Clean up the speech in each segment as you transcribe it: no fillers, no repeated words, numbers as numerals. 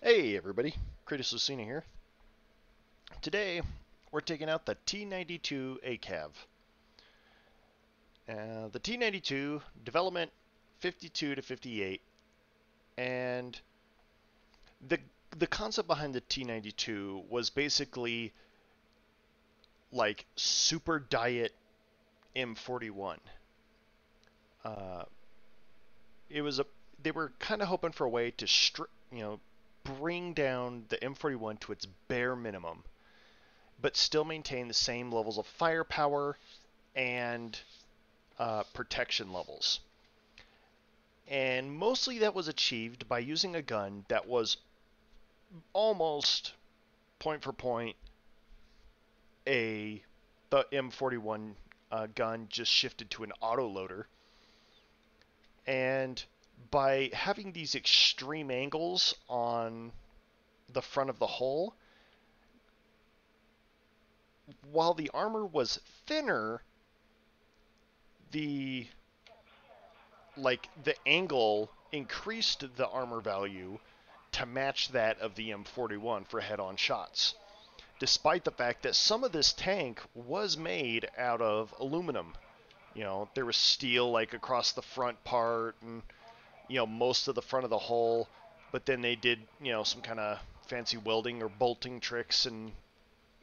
Hey everybody, Kratos Lucina here. Today we're taking out the T92 ACAV. The T92 development 52 to 58, and the the concept behind the T92 was basically like super diet M41. Uh, it was a They were kind of hoping for a way to bring down the M41 to its bare minimum, but still maintain the same levels of firepower and protection levels. And mostly that was achieved by using a gun that was almost point for point the M41 gun just shifted to an autoloader. And by having these extreme angles on the front of the hull, while the armor was thinner, the the angle increased the armor value to match that of the M41 for head-on shots, despite the fact that some of this tank was made out of aluminum. There was steel like across the front part and most of the front of the hull, but then they did some kind of fancy welding or bolting tricks and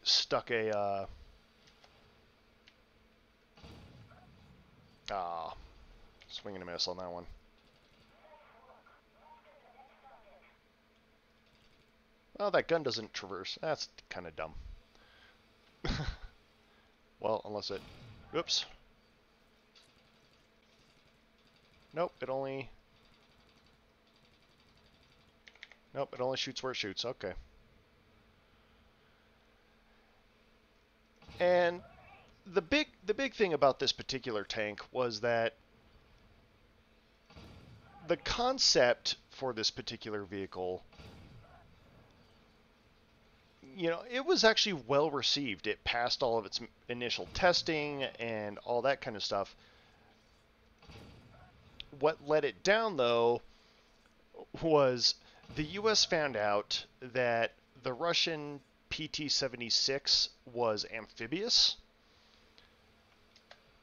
stuck a swing and a miss on that one. Oh, that gun doesn't traverse. That's kind of dumb. Well, unless it... Oops. Nope, it only... Nope, it only shoots where it shoots. Okay. And the big thing about this particular tank was that the concept for this particular vehicle, it was actually well received. It passed all of its initial testing and all that kind of stuff. What let it down, though, was the U.S. found out that the Russian PT-76 was amphibious,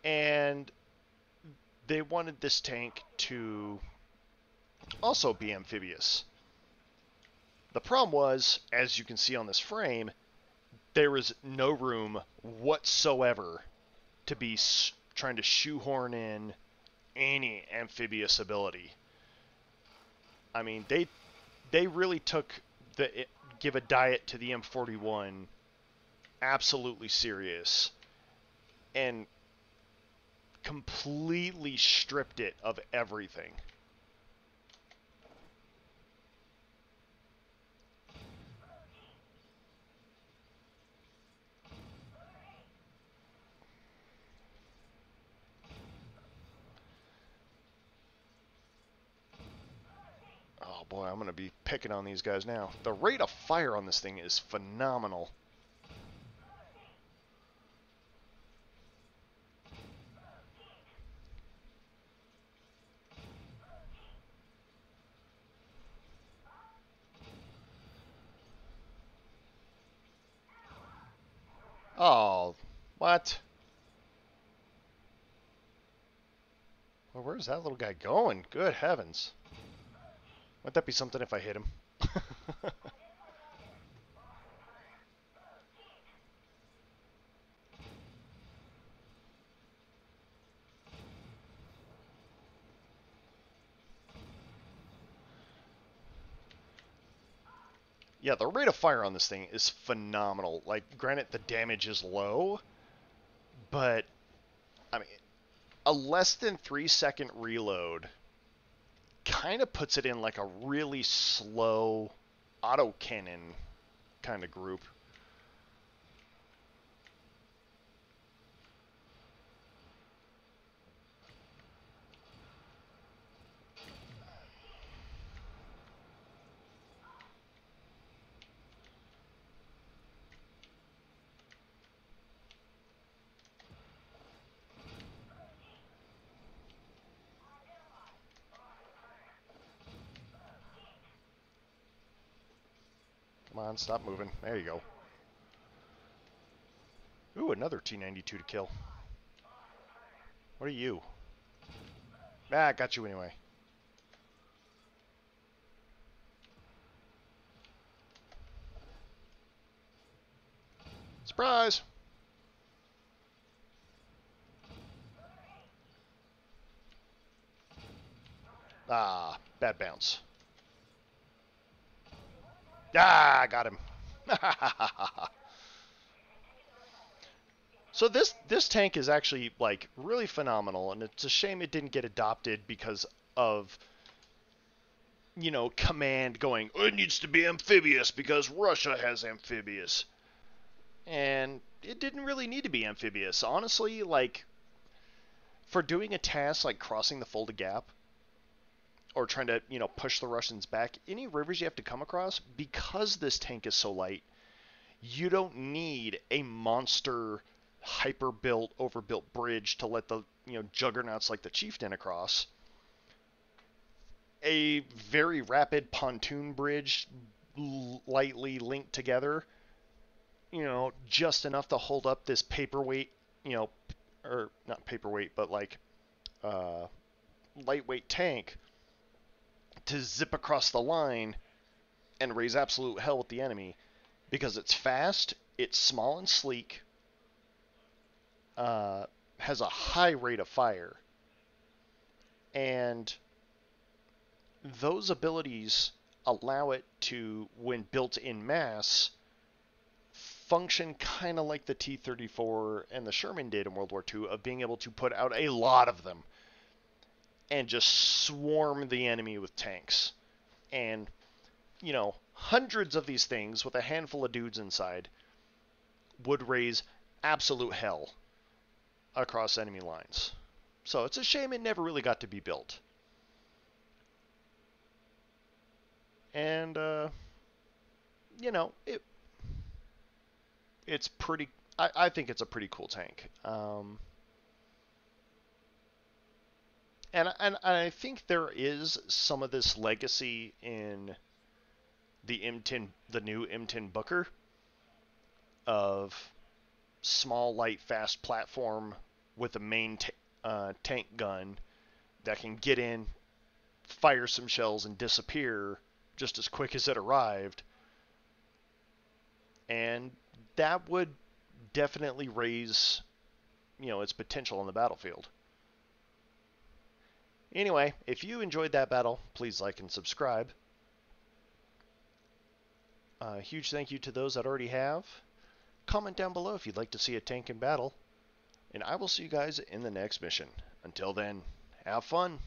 and they wanted this tank to also be amphibious. The problem was, as you can see on this frame, there was no room whatsoever to be trying to shoehorn in any amphibious ability. I mean, they really took give a diet to the M41 absolutely serious and completely stripped it of everything. Oh boy, I'm going to be picking on these guys now. The rate of fire on this thing is phenomenal. Oh, what? Well, where's that little guy going? Good heavens. Wouldn't that be something if I hit him? Yeah, the rate of fire on this thing is phenomenal. Like, granted, the damage is low, but, I mean, a less than 3-second reload kind of puts it in like a really slow autocannon kind of group. Come on, stop moving. There you go. Ooh, another T92 to kill. What are you? Ah, got you anyway. Surprise! Ah, bad bounce. Ah, got him. So this tank is actually like really phenomenal, and it's a shame it didn't get adopted because of, you know, command going, it needs to be amphibious because Russia has amphibious. And it didn't really need to be amphibious. Honestly, like, for doing a task like crossing the Fulda Gap, or trying to, you know, push the Russians back, any rivers you have to come across, because this tank is so light, you don't need a monster, hyper-built, overbuilt bridge to let the, you know, juggernauts like the Chieftain across. A very rapid pontoon bridge, lightly linked together, you know, just enough to hold up this paperweight, you know, or not paperweight, but like uh, lightweight tank to zip across the line and raise absolute hell with the enemy, because it's fast, it's small and sleek, has a high rate of fire, and those abilities allow it to, when built in mass, function kind of like the T-34 and the Sherman did in World War II, of being able to put out a lot of them and just swarm the enemy with tanks. And, you know, hundreds of these things with a handful of dudes inside would raise absolute hell across enemy lines. So it's a shame it never really got to be built. And, you know, it's pretty... I think it's a pretty cool tank. And I think there is some of this legacy in the M10, the new M10 Booker, of small, light, fast platform with a main tank gun that can get in, fire some shells, and disappear just as quick as it arrived. And that would definitely raise, you know, its potential on the battlefield. Anyway, if you enjoyed that battle, please like and subscribe. Huge thank you to those that already have. Comment down below if you'd like to see a tank in battle. And I will see you guys in the next mission. Until then, have fun.